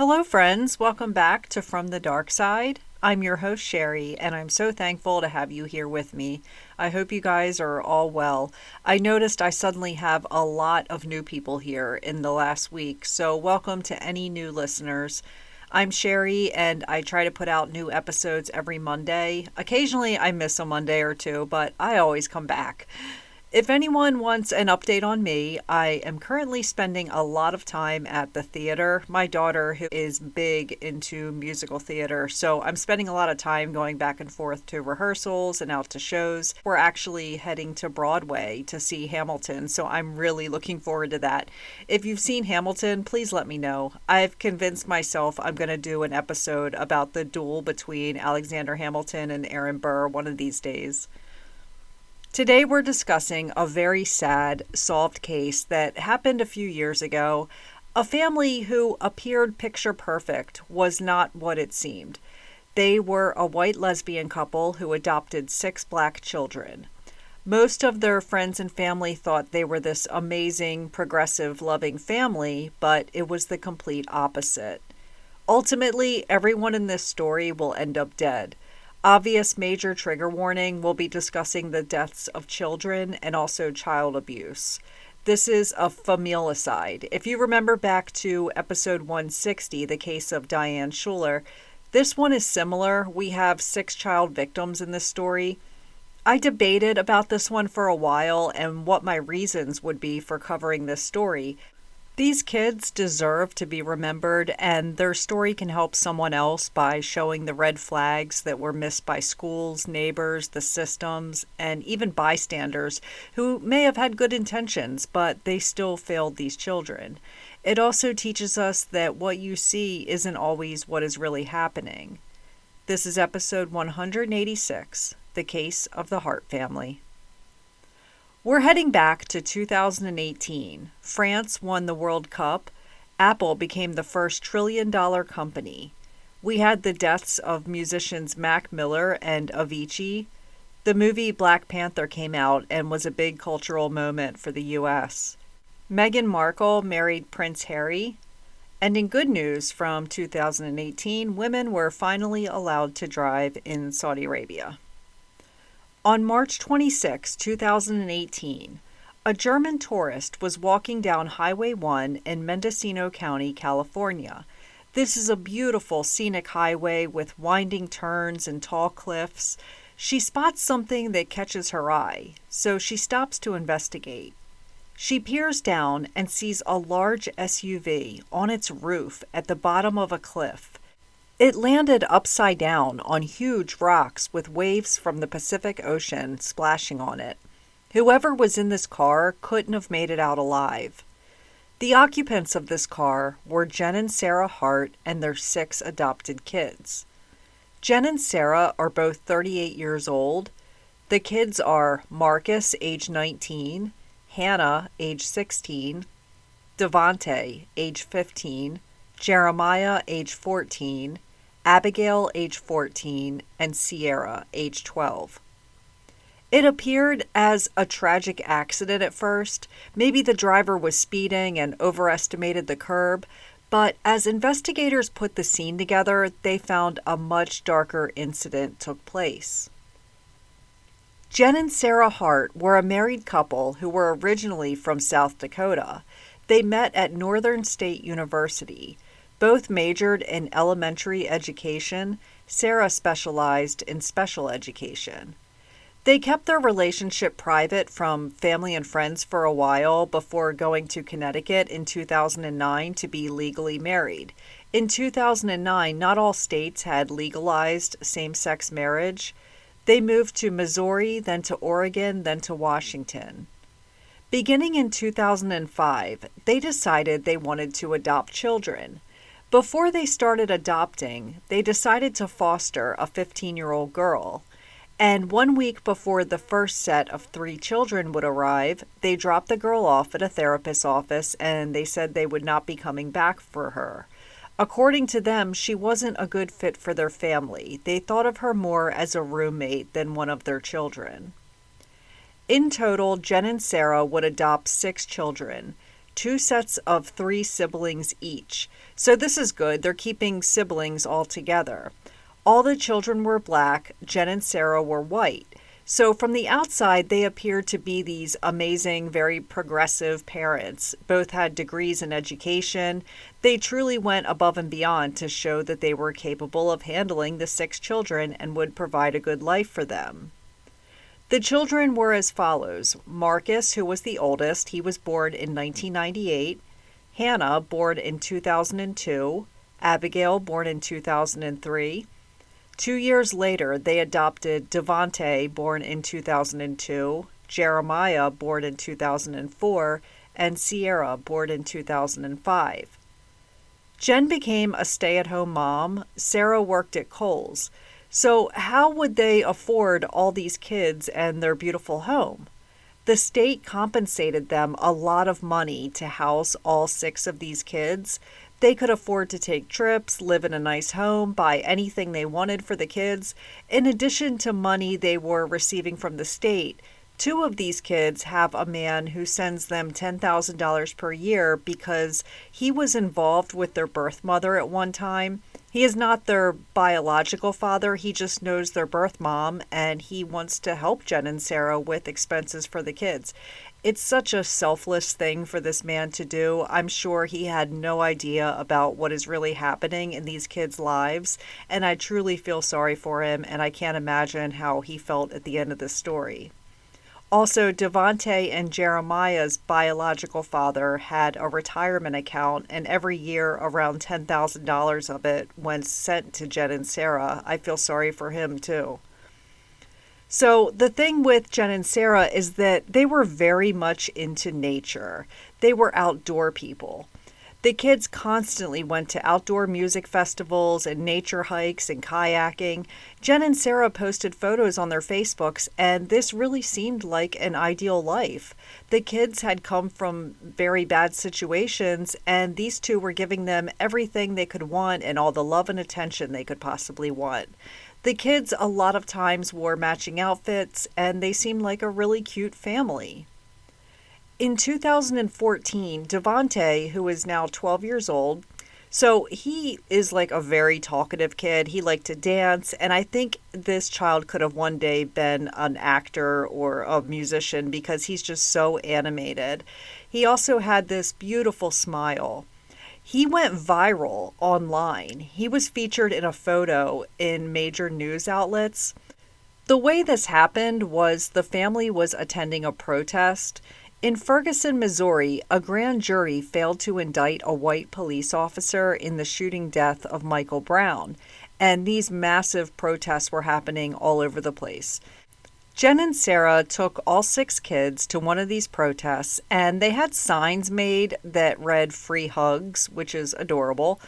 Hello, friends. Welcome back to From the Dark Side. I'm your host, Sherry, and I'm so thankful to have you here with me. I hope you guys are all well. I noticed I suddenly have a lot of new people here in the last week, so welcome to any new listeners. I'm Sherry, and I try to put out new episodes every Monday. Occasionally, I miss a Monday or two, but I always come back. If anyone wants an update on me, I am currently spending a lot of time at the theater. My daughter, who is big into musical theater, so I'm spending a lot of time going back and forth to rehearsals and out to shows. We're actually heading to Broadway to see Hamilton, so I'm really looking forward to that. If you've seen Hamilton, please let me know. I've convinced myself I'm going to do an episode about the duel between Alexander Hamilton and Aaron Burr one of these days. Today we're discussing a very sad, solved case that happened a few years ago. A family who appeared picture perfect was not what it seemed. They were a white lesbian couple who adopted 6 black children. Most of their friends and family thought they were this amazing, progressive, loving family, but it was the complete opposite. Ultimately, everyone in this story will end up dead. Obvious major trigger warning, we'll be discussing the deaths of children and also child abuse. This is a familicide. If you remember back to episode 160, the case of Diane Schuler, this one is similar. We have 6 child victims in this story. I debated about this one for a while and what my reasons would be for covering this story. These kids deserve to be remembered, and their story can help someone else by showing the red flags that were missed by schools, neighbors, the systems, and even bystanders who may have had good intentions, but they still failed these children. It also teaches us that what you see isn't always what is really happening. This is episode 186, The Case of the Hart Family. We're heading back to 2018. France won the World Cup. Apple became the first trillion-dollar company. We had the deaths of musicians Mac Miller and Avicii. The movie Black Panther came out and was a big cultural moment for the U.S. Meghan Markle married Prince Harry. And in good news from 2018, women were finally allowed to drive in Saudi Arabia. On March 26, 2018, a German tourist was walking down Highway 1 in Mendocino County, California. This is a beautiful scenic highway with winding turns and tall cliffs. She spots something that catches her eye, so she stops to investigate. She peers down and sees a large SUV on its roof at the bottom of a cliff. It landed upside down on huge rocks with waves from the Pacific Ocean splashing on it. Whoever was in this car couldn't have made it out alive. The occupants of this car were Jen and Sarah Hart and their 6 adopted kids. Jen and Sarah are both 38 years old. The kids are Marcus, age 19, Hannah, age 16, Devonte, age 15, Jeremiah, age 14, Abigail, age 14, and Sierra, age 12. It appeared as a tragic accident at first. Maybe the driver was speeding and overestimated the curb, but as investigators put the scene together, they found a much darker incident took place. Jen and Sarah Hart were a married couple who were originally from South Dakota. They met at Northern State University. Both majored in elementary education. Sarah specialized in special education. They kept their relationship private from family and friends for a while before going to Connecticut in 2009 to be legally married. In 2009, not all states had legalized same-sex marriage. They moved to Missouri, then to Oregon, then to Washington. Beginning in 2005, they decided they wanted to adopt children. Before they started adopting, they decided to foster a 15-year-old girl. And 1 week before the first set of 3 children would arrive, they dropped the girl off at a therapist's office and they said they would not be coming back for her. According to them, she wasn't a good fit for their family. They thought of her more as a roommate than one of their children. In total, Jen and Sarah would adopt 6 children. two sets of three siblings each. So this is good. They're keeping siblings all together. All the children were black. Jen and Sarah were white. So from the outside, they appeared to be these amazing, very progressive parents. Both had degrees in education. They truly went above and beyond to show that they were capable of handling the six children and would provide a good life for them. The children were as follows. Marcus, who was the oldest, he was born in 1998. Hannah, born in 2002. Abigail, born in 2003. 2 years later, they adopted Devante, born in 2002, Jeremiah, born in 2004, and Sierra, born in 2005. Jen became a stay-at-home mom. Sarah worked at Kohl's. So how would they afford all these kids and their beautiful home? The state compensated them a lot of money to house all six of these kids. They could afford to take trips, live in a nice home, buy anything they wanted for the kids. In addition to money they were receiving from the state, two of these kids have a man who sends them $10,000 per year because he was involved with their birth mother at one time. He is not their biological father, he just knows their birth mom, and he wants to help Jen and Sarah with expenses for the kids. It's such a selfless thing for this man to do. I'm sure he had no idea about what is really happening in these kids' lives, and I truly feel sorry for him, and I can't imagine how he felt at the end of this story. Also, Devante and Jeremiah's biological father had a retirement account, and every year around $10,000 of it went sent to Jen and Sarah. I feel sorry for him too. So the thing with Jen and Sarah is that they were very much into nature. They were outdoor people. The kids constantly went to outdoor music festivals and nature hikes and kayaking. Jen and Sarah posted photos on their Facebooks, and this really seemed like an ideal life. The kids had come from very bad situations, and these two were giving them everything they could want and all the love and attention they could possibly want. The kids a lot of times wore matching outfits, and they seemed like a really cute family. In 2014, Devante, who is now 12 years old, so he is like a very talkative kid. He liked to dance, and I think this child could have one day been an actor or a musician because he's just so animated. He also had this beautiful smile. He went viral online. He was featured in a photo in major news outlets. The way this happened was the family was attending a protest. In Ferguson, Missouri, a grand jury failed to indict a white police officer in the shooting death of Michael Brown, and these massive protests were happening all over the place. Jen and Sarah took all six kids to one of these protests, and they had signs made that read "Free Hugs," which is adorable.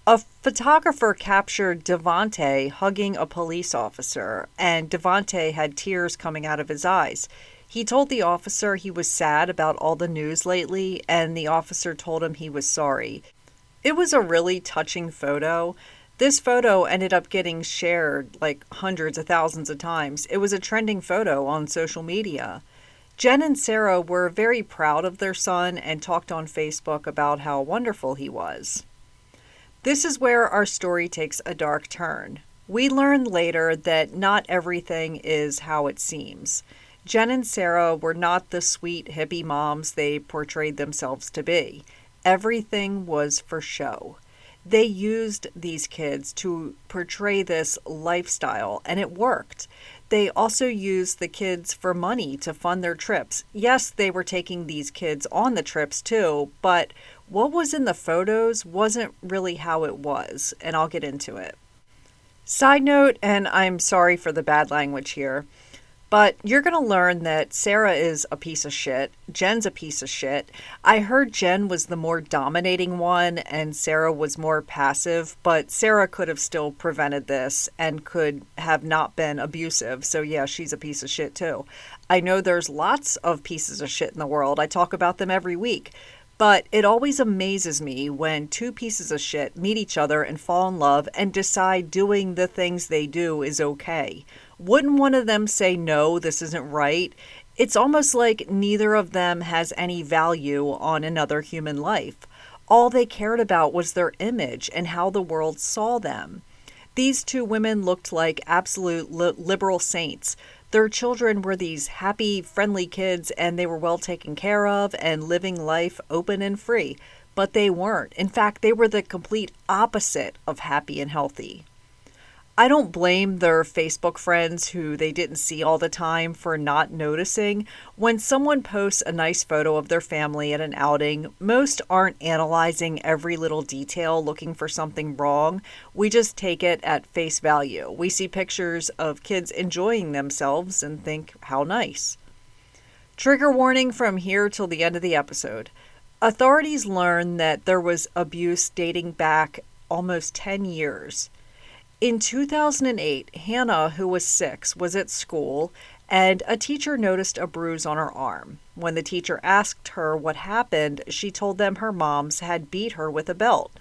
A photographer captured Devante hugging a police officer, and Devante had tears coming out of his eyes. He told the officer he was sad about all the news lately, and the officer told him he was sorry. It was a really touching photo. This photo ended up getting shared like hundreds of thousands of times. It was a trending photo on social media. Jen and Sarah were very proud of their son and talked on Facebook about how wonderful he was. This is where our story takes a dark turn. We learn later that not everything is how it seems. Jen and Sarah were not the sweet hippie moms they portrayed themselves to be. Everything was for show. They used these kids to portray this lifestyle, and it worked. They also used the kids for money to fund their trips. Yes, they were taking these kids on the trips too, but what was in the photos wasn't really how it was, and I'll get into it. Side note, and I'm sorry for the bad language here, but you're going to learn that Sarah is a piece of shit. Jen's a piece of shit. I heard Jen was the more dominating one and Sarah was more passive, but Sarah could have still prevented this and could have not been abusive. So yeah, she's a piece of shit too. I know there's lots of pieces of shit in the world. I talk about them every week. But it always amazes me when two pieces of shit meet each other and fall in love and decide doing the things they do is okay. Wouldn't one of them say, no, this isn't right? It's almost like neither of them has any value on another human life. All they cared about was their image and how the world saw them. These two women looked like absolute liberal saints. Their children were these happy, friendly kids, and they were well taken care of and living life open and free. But they weren't. In fact, they were the complete opposite of happy and healthy. I don't blame their Facebook friends who they didn't see all the time for not noticing. When someone posts a nice photo of their family at an outing, most aren't analyzing every little detail looking for something wrong. We just take it at face value. We see pictures of kids enjoying themselves and think, how nice. Trigger warning from here till the end of the episode. Authorities learned that there was abuse dating back almost 10 years. In 2008, Hannah, who was 6, was at school, and a teacher noticed a bruise on her arm. When the teacher asked her what happened, she told them her moms had beat her with a belt.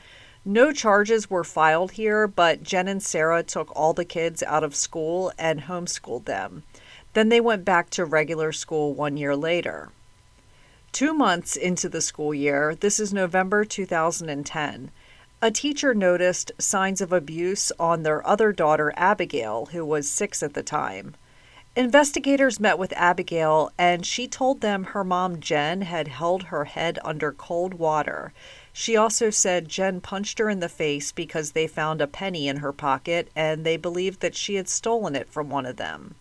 No charges were filed here, but Jen and Sarah took all the kids out of school and homeschooled them. Then they went back to regular school 1 year later. 2 months into the school year, this is November 2010, a teacher noticed signs of abuse on their other daughter, Abigail, who was 6 at the time. Investigators met with Abigail, and she told them her mom, Jen, had held her head under cold water. She also said Jen punched her in the face because they found a penny in her pocket, and they believed that she had stolen it from one of them.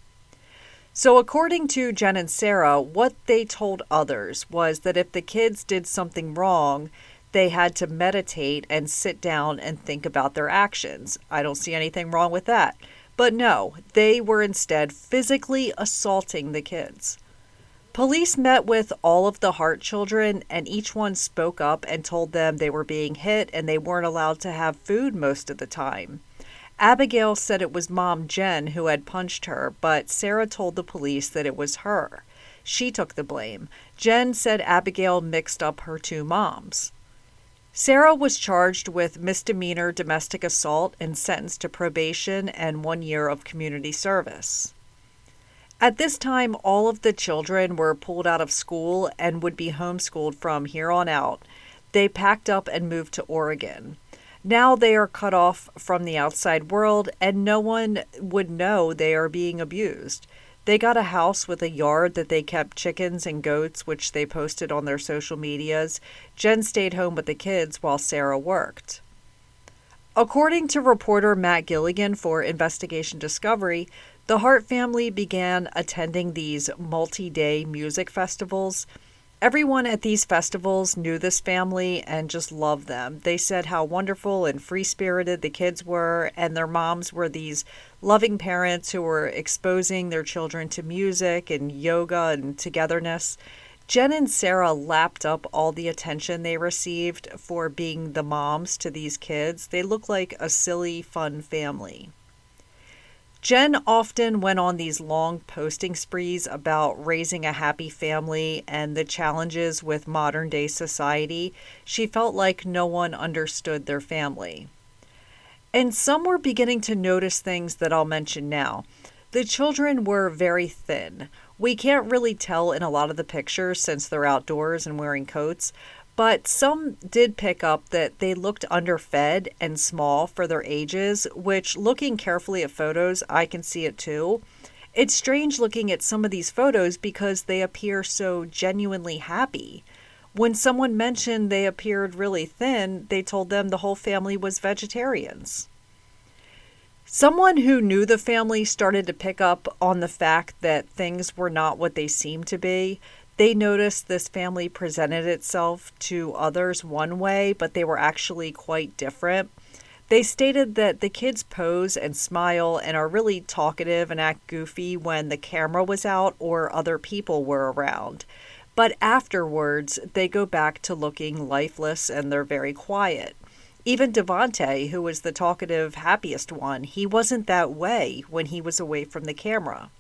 So according to Jen and Sarah, what they told others was that if the kids did something wrong, they had to meditate and sit down and think about their actions. I don't see anything wrong with that. But no, they were instead physically assaulting the kids. Police met with all of the Hart children, and each one spoke up and told them they were being hit and they weren't allowed to have food most of the time. Abigail said it was Mom Jen who had punched her, but Sarah told the police that it was her. She took the blame. Jen said Abigail mixed up her two moms. Sarah was charged with misdemeanor domestic assault and sentenced to probation and 1 year of community service. At this time, all of the children were pulled out of school and would be homeschooled from here on out. They packed up and moved to Oregon. Now they are cut off from the outside world and no one would know they are being abused. They got a house with a yard that they kept chickens and goats, which they posted on their social medias. Jen stayed home with the kids while Sarah worked. According to reporter Matt Gilligan for Investigation Discovery, the Hart family began attending these multi-day music festivals. Everyone at these festivals knew this family and just loved them. They said how wonderful and free-spirited the kids were, and their moms were these loving parents who were exposing their children to music and yoga and togetherness. Jen and Sarah lapped up all the attention they received for being the moms to these kids. They look like a silly, fun family. Jen often went on these long posting sprees about raising a happy family and the challenges with modern day society. She felt like no one understood their family. And some were beginning to notice things that I'll mention now. The children were very thin. We can't really tell in a lot of the pictures since they're outdoors and wearing coats, but some did pick up that they looked underfed and small for their ages, which looking carefully at photos, I can see it too. It's strange looking at some of these photos because they appear so genuinely happy. When someone mentioned they appeared really thin, they told them the whole family was vegetarians. Someone who knew the family started to pick up on the fact that things were not what they seemed to be. They noticed this family presented itself to others one way, but they were actually quite different. They stated that the kids pose and smile and are really talkative and act goofy when the camera was out or other people were around. But afterwards, they go back to looking lifeless and they're very quiet. Even Devante, who was the talkative, happiest one, he wasn't that way when he was away from the camera.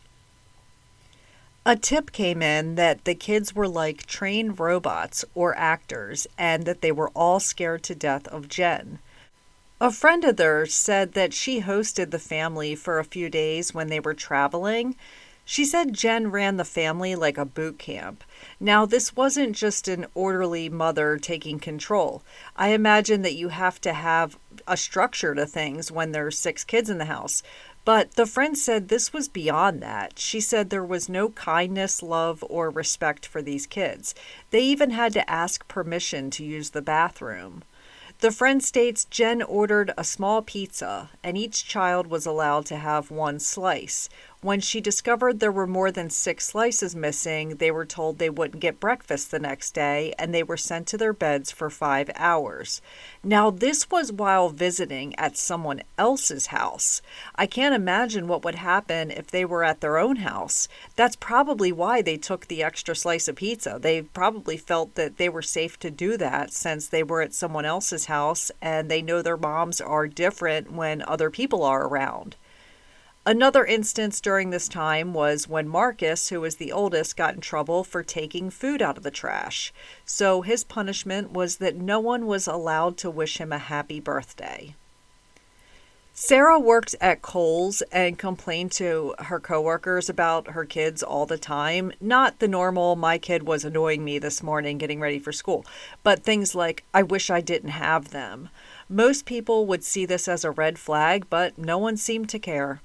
A tip came in that the kids were like trained robots or actors and that they were all scared to death of Jen. A friend of theirs said that she hosted the family for a few days when they were traveling. She said Jen ran the family like a boot camp. Now, this wasn't just an orderly mother taking control. I imagine that you have to have a structure to things when there's 6 kids in the house. But the friend said this was beyond that. She said there was no kindness, love, or respect for these kids. They even had to ask permission to use the bathroom. The friend states Jen ordered a small pizza, and each child was allowed to have one slice. When she discovered there were more than 6 slices missing, they were told they wouldn't get breakfast the next day, and they were sent to their beds for 5 hours. Now, this was while visiting at someone else's house. I can't imagine what would happen if they were at their own house. That's probably why they took the extra slice of pizza. They probably felt that they were safe to do that since they were at someone else's house and they know their moms are different when other people are around. Another instance during this time was when Marcus, who was the oldest, got in trouble for taking food out of the trash. So his punishment was that no one was allowed to wish him a happy birthday. Sarah worked at Kohl's and complained to her coworkers about her kids all the time. Not the normal, my kid was annoying me this morning getting ready for school, but things like, I wish I didn't have them. Most people would see this as a red flag, but no one seemed to care.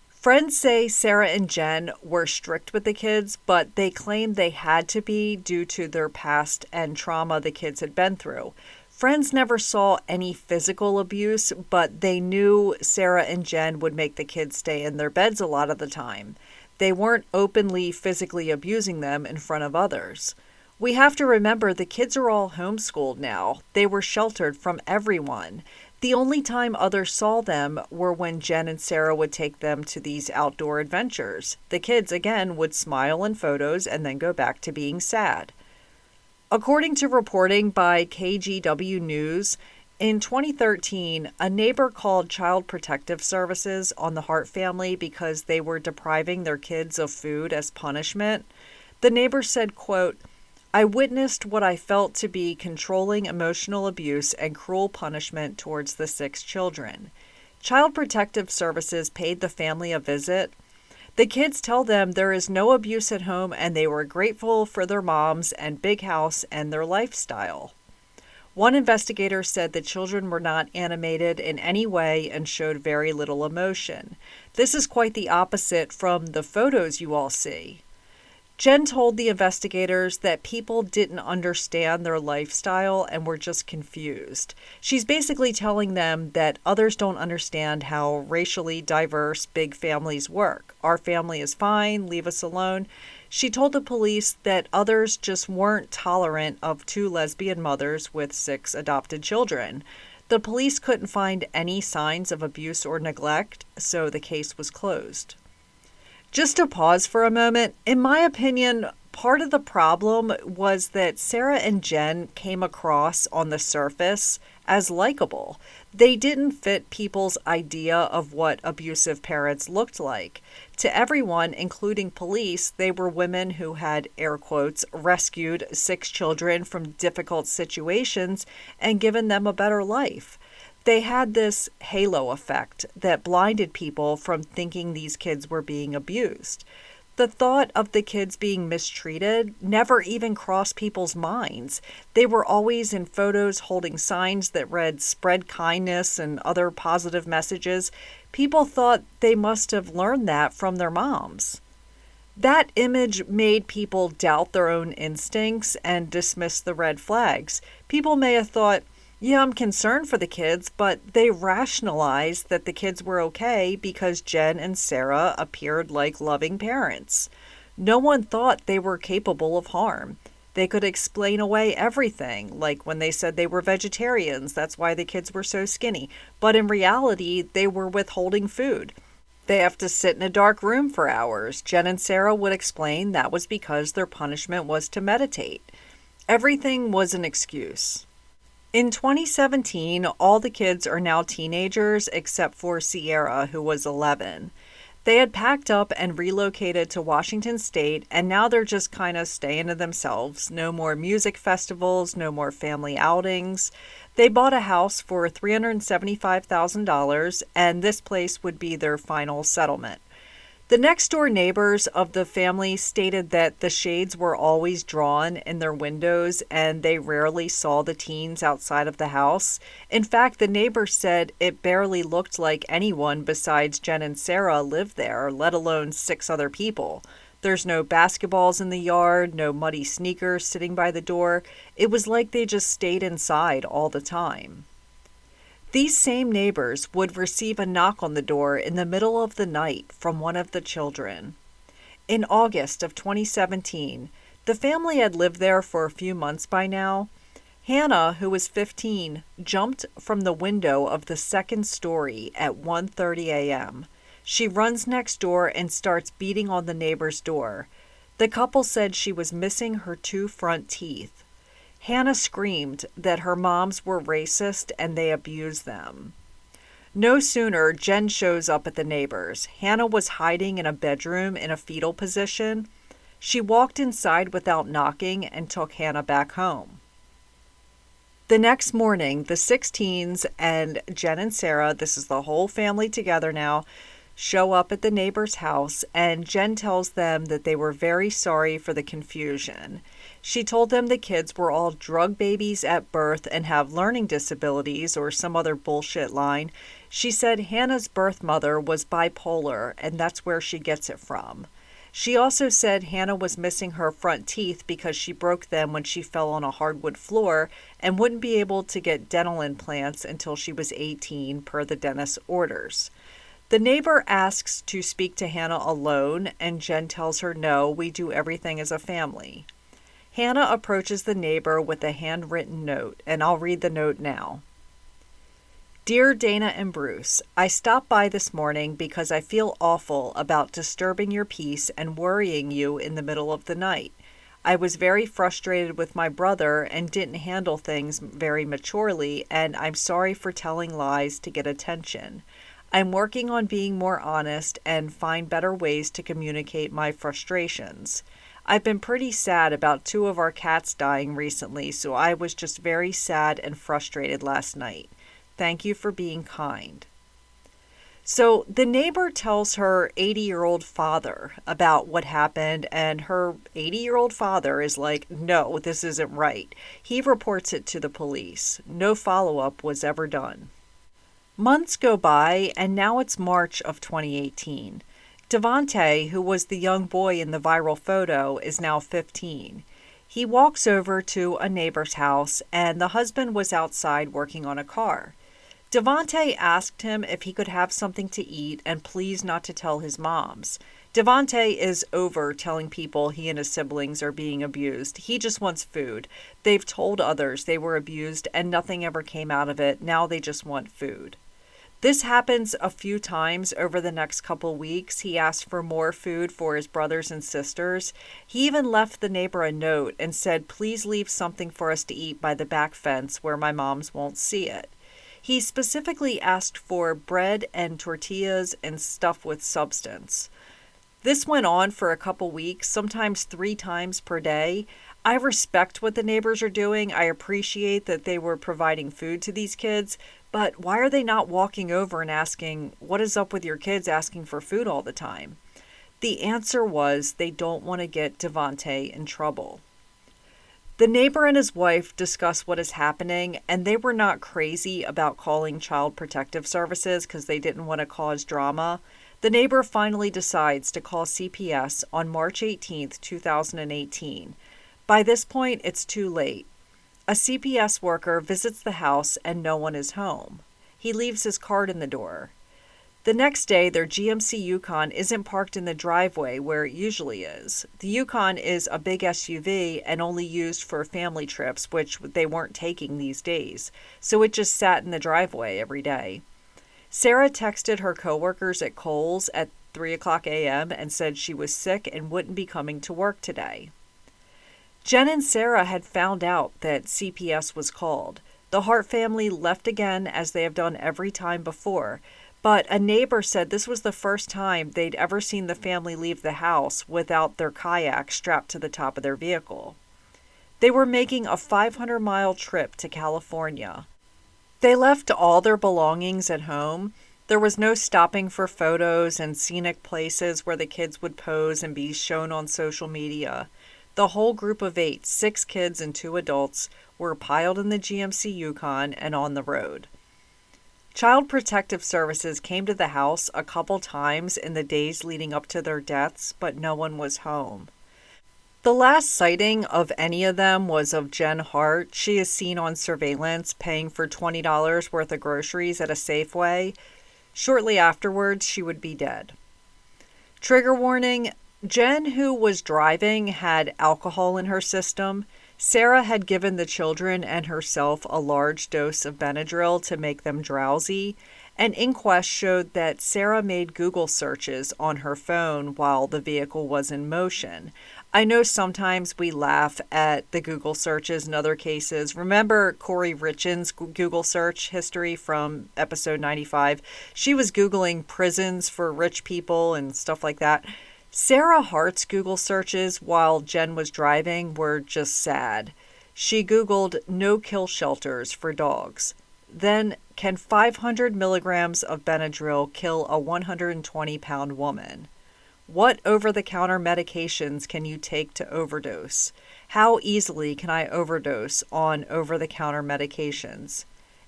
Friends say Sarah and Jen were strict with the kids, but they claimed they had to be due to their past and trauma the kids had been through. Friends never saw any physical abuse, but they knew Sarah and Jen would make the kids stay in their beds a lot of the time. They weren't openly physically abusing them in front of others. We have to remember the kids are all homeschooled now. They were sheltered from everyone. The only time others saw them were when Jen and Sarah would take them to these outdoor adventures. The kids, again, would smile in photos and then go back to being sad. According to reporting by KGW News, in 2013, a neighbor called Child Protective Services on the Hart family because they were depriving their kids of food as punishment. The neighbor said, quote, I witnessed what I felt to be controlling emotional abuse and cruel punishment towards the 6 children. Child Protective Services paid the family a visit. The kids tell them there is no abuse at home and they were grateful for their moms and big house and their lifestyle. One investigator said the children were not animated in any way and showed very little emotion. This is quite the opposite from the photos you all see. Jen told the investigators that people didn't understand their lifestyle and were just confused. She's basically telling them that others don't understand how racially diverse big families work. Our family is fine, leave us alone. She told the police that others just weren't tolerant of 2 lesbian mothers with 6 adopted children. The police couldn't find any signs of abuse or neglect, so the case was closed. Just to pause for a moment, in my opinion, part of the problem was that Sarah and Jen came across on the surface as likable. They didn't fit people's idea of what abusive parents looked like. To everyone, including police, they were women who had, air quotes, rescued 6 children from difficult situations and given them a better life. They had this halo effect that blinded people from thinking these kids were being abused. The thought of the kids being mistreated never even crossed people's minds. They were always in photos holding signs that read "spread kindness" and other positive messages. People thought they must have learned that from their moms. That image made people doubt their own instincts and dismiss the red flags. People may have thought, yeah, I'm concerned for the kids, but they rationalized that the kids were okay because Jen and Sarah appeared like loving parents. No one thought they were capable of harm. They could explain away everything, like when they said they were vegetarians, that's why the kids were so skinny. But in reality, they were withholding food. They have to sit in a dark room for hours. Jen and Sarah would explain that was because their punishment was to meditate. Everything was an excuse. In 2017, all the kids are now teenagers except for Sierra, who was 11. They had packed up and relocated to Washington State, and now they're just kind of staying to themselves. No more music festivals, no more family outings. They bought a house for $375,000, and this place would be their final settlement. The next door neighbors of the family stated that the shades were always drawn in their windows and they rarely saw the teens outside of the house. In fact, the neighbors said it barely looked like anyone besides Jen and Sarah lived there, let alone 6 other people. There's no basketballs in the yard, no muddy sneakers sitting by the door. It was like they just stayed inside all the time. These same neighbors would receive a knock on the door in the middle of the night from one of the children. In August of 2017, the family had lived there for a few months by now. Hannah, who was 15, jumped from the window of the second story at 1:30 a.m. She runs next door and starts beating on the neighbor's door. The couple said she was missing her 2 front teeth. Hannah screamed that her moms were racist and they abused them. No sooner Jen shows up at the neighbors. Hannah was hiding in a bedroom in a fetal position. She walked inside without knocking and took Hannah back home. The next morning, the 16s and Jen and Sarah, this is the whole family together now, show up at the neighbor's house, and Jen tells them that they were very sorry for the confusion. She told them the kids were all drug babies at birth and have learning disabilities or some other bullshit line. She said Hannah's birth mother was bipolar, and that's where she gets it from. She also said Hannah was missing her front teeth because she broke them when she fell on a hardwood floor and wouldn't be able to get dental implants until she was 18 per the dentist's orders. The neighbor asks to speak to Hannah alone, and Jen tells her no, we do everything as a family. Hannah approaches the neighbor with a handwritten note, and I'll read the note now. Dear Dana and Bruce, I stopped by this morning because I feel awful about disturbing your peace and worrying you in the middle of the night. I was very frustrated with my brother and didn't handle things very maturely, and I'm sorry for telling lies to get attention. I'm working on being more honest and find better ways to communicate my frustrations. I've been pretty sad about 2 of our cats dying recently, so I was just very sad and frustrated last night. Thank you for being kind. So the neighbor tells her 80-year-old father about what happened, and her 80-year-old father is like, no, this isn't right. He reports it to the police. No follow-up was ever done. Months go by, and now it's March of 2018. Devontae, who was the young boy in the viral photo, is now 15. He walks over to a neighbor's house, and the husband was outside working on a car. Devontae asked him if he could have something to eat and please not to tell his moms. Devontae is over telling people he and his siblings are being abused. He just wants food. They've told others they were abused and nothing ever came out of it. Now they just want food. This happens a few times over the next couple weeks. He asked for more food for his brothers and sisters. He even left the neighbor a note and said, please leave something for us to eat by the back fence where my moms won't see it. He specifically asked for bread and tortillas and stuff with substance. This went on for a couple weeks, sometimes 3 times per day. I respect what the neighbors are doing. I appreciate that they were providing food to these kids, but why are they not walking over and asking, what is up with your kids asking for food all the time? The answer was they don't want to get Devontae in trouble. The neighbor and his wife discuss what is happening, and they were not crazy about calling Child Protective Services because they didn't want to cause drama. The neighbor finally decides to call CPS on March 18, 2018. By this point, it's too late. A CPS worker visits the house and no one is home. He leaves his card in the door. The next day, their GMC Yukon isn't parked in the driveway where it usually is. The Yukon is a big SUV and only used for family trips, which they weren't taking these days, so it just sat in the driveway every day. Sarah texted her coworkers at Kohl's at 3:00 a.m. and said she was sick and wouldn't be coming to work today. Jen and Sarah had found out that CPS was called. The Hart family left again, as they have done every time before, but a neighbor said this was the first time they'd ever seen the family leave the house without their kayak strapped to the top of their vehicle. They were making a 500-mile trip to California. They left all their belongings at home. There was no stopping for photos and scenic places where the kids would pose and be shown on social media. The whole group of 8, 6 kids and 2 adults, were piled in the GMC Yukon and on the road. Child Protective Services came to the house a couple times in the days leading up to their deaths, but no one was home. The last sighting of any of them was of Jen Hart. She is seen on surveillance paying for $20 worth of groceries at a Safeway. Shortly afterwards, she would be dead. Trigger warning: Jen, who was driving, had alcohol in her system. Sarah had given the children and herself a large dose of Benadryl to make them drowsy. An inquest showed that Sarah made Google searches on her phone while the vehicle was in motion. I know sometimes we laugh at the Google searches in other cases. Remember Corey Richin's Google search history from episode 95? She was Googling prisons for rich people and stuff like that. Sarah Hart's Google searches while Jen was driving were just sad. She Googled no kill shelters for dogs. Then, can 500 milligrams of Benadryl kill a 120-pound woman? What over-the-counter medications can you take to overdose? How easily can I overdose on over-the-counter medications?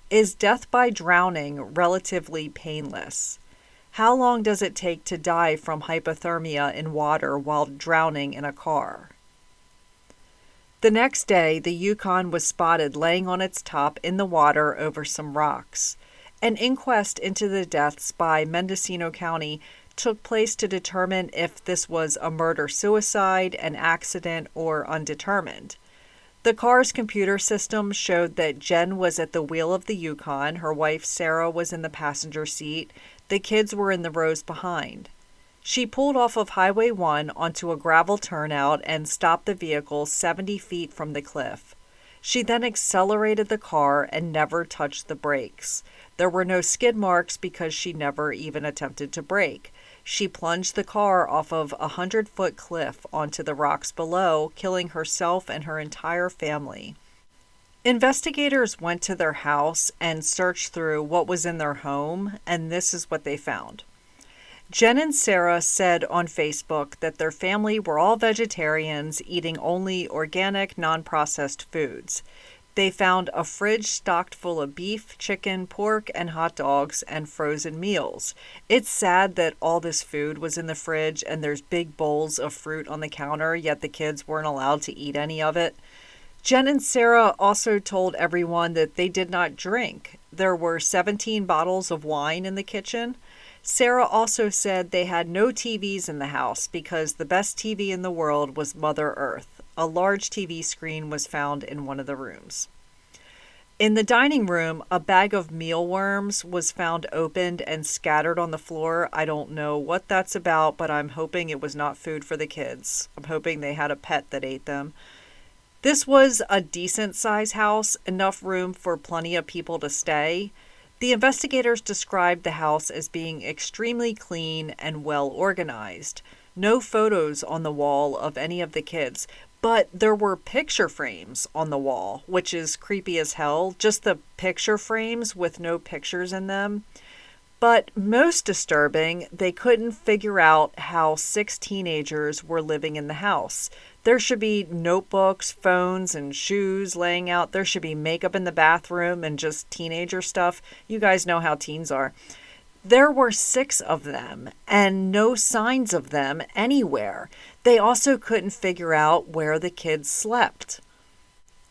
Is death by drowning relatively painless? How long does it take to die from hypothermia in water while drowning in a car? The next day, the Yukon was spotted laying on its top in the water over some rocks. An inquest into the deaths by Mendocino County took place to determine if this was a murder-suicide, an accident, or undetermined. The car's computer system showed that Jen was at the wheel of the Yukon, her wife Sarah was in the passenger seat, the kids were in the rows behind. She pulled off of Highway 1 onto a gravel turnout and stopped the vehicle 70 feet from the cliff. She then accelerated the car and never touched the brakes. There were no skid marks because she never even attempted to brake. She plunged the car off of a 100-foot cliff onto the rocks below, killing herself and her entire family. Investigators went to their house and searched through what was in their home, and this is what they found. Jen and Sarah said on Facebook that their family were all vegetarians, eating only organic, non-processed foods. They found a fridge stocked full of beef, chicken, pork, and hot dogs, and frozen meals. It's sad that all this food was in the fridge and there's big bowls of fruit on the counter, yet the kids weren't allowed to eat any of it. Jen and Sarah also told everyone that they did not drink. There were 17 bottles of wine in the kitchen. Sarah also said they had no TVs in the house because the best TV in the world was Mother Earth. A large TV screen was found in one of the rooms. In the dining room, a bag of mealworms was found opened and scattered on the floor. I don't know what that's about, but I'm hoping it was not food for the kids. I'm hoping they had a pet that ate them. This was a decent-sized house, enough room for plenty of people to stay. The investigators described the house as being extremely clean and well organized. No photos on the wall of any of the kids, but there were picture frames on the wall, which is creepy as hell. Just the picture frames with no pictures in them. But most disturbing, they couldn't figure out how 6 teenagers were living in the house. There should be notebooks, phones, and shoes laying out. There should be makeup in the bathroom and just teenager stuff. You guys know how teens are. There were 6 of them and no signs of them anywhere. They also couldn't figure out where the kids slept.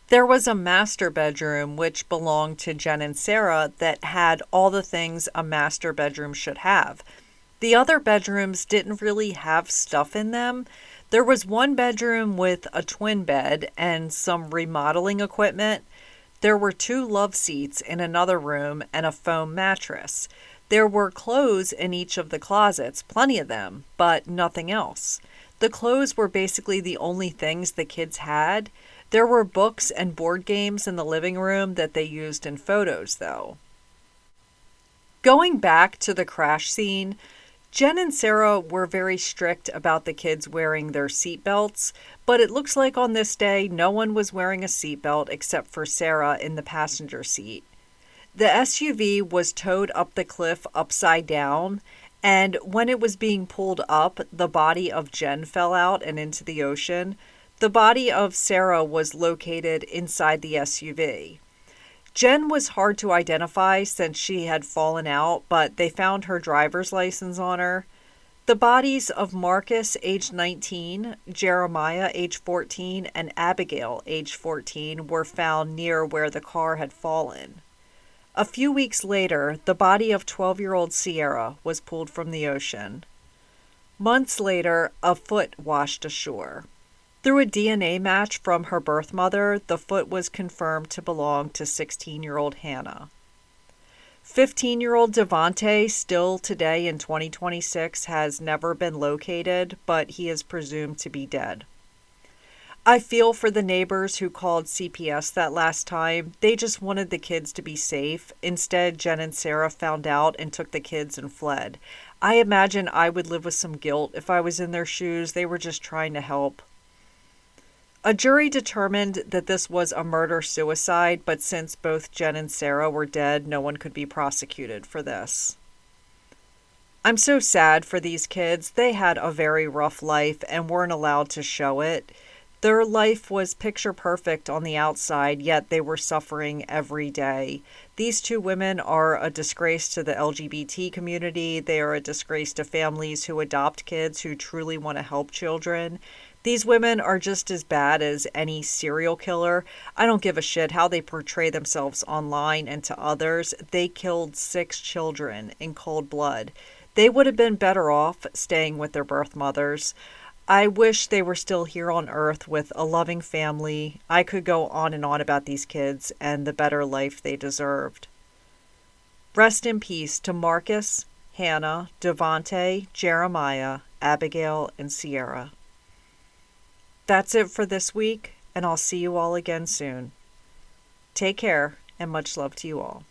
There was a master bedroom which belonged to Jen and Sarah that had all the things a master bedroom should have. The other bedrooms didn't really have stuff in them. There was one bedroom with a twin bed and some remodeling equipment. There were 2 love seats in another room and a foam mattress. There were clothes in each of the closets, plenty of them, but nothing else. The clothes were basically the only things the kids had. There were books and board games in the living room that they used in photos, though. Going back to the crash scene, Jen and Sarah were very strict about the kids wearing their seatbelts, but it looks like on this day no one was wearing a seatbelt except for Sarah in the passenger seat. The SUV was towed up the cliff upside down, and when it was being pulled up, the body of Jen fell out and into the ocean. The body of Sarah was located inside the SUV. Jen was hard to identify since she had fallen out, but they found her driver's license on her. The bodies of Marcus, age 19, Jeremiah, age 14, and Abigail, age 14, were found near where the car had fallen. A few weeks later, the body of 12-year-old Sierra was pulled from the ocean. Months later, a foot washed ashore. Through a DNA match from her birth mother, the foot was confirmed to belong to 16-year-old Hannah. 15-year-old Devante, still today in 2026, has never been located, but he is presumed to be dead. I feel for the neighbors who called CPS that last time. They just wanted the kids to be safe. Instead, Jen and Sarah found out and took the kids and fled. I imagine I would live with some guilt if I was in their shoes. They were just trying to help. A jury determined that this was a murder-suicide, but since both Jen and Sarah were dead, no one could be prosecuted for this. I'm so sad for these kids. They had a very rough life and weren't allowed to show it. Their life was picture perfect on the outside, yet they were suffering every day. These two women are a disgrace to the LGBT community. They are a disgrace to families who adopt kids who truly want to help children. These women are just as bad as any serial killer. I don't give a shit how they portray themselves online and to others. They killed 6 children in cold blood. They would have been better off staying with their birth mothers. I wish they were still here on Earth with a loving family. I could go on and on about these kids and the better life they deserved. Rest in peace to Marcus, Hannah, Devante, Jeremiah, Abigail, and Sierra. That's it for this week, and I'll see you all again soon. Take care, and much love to you all.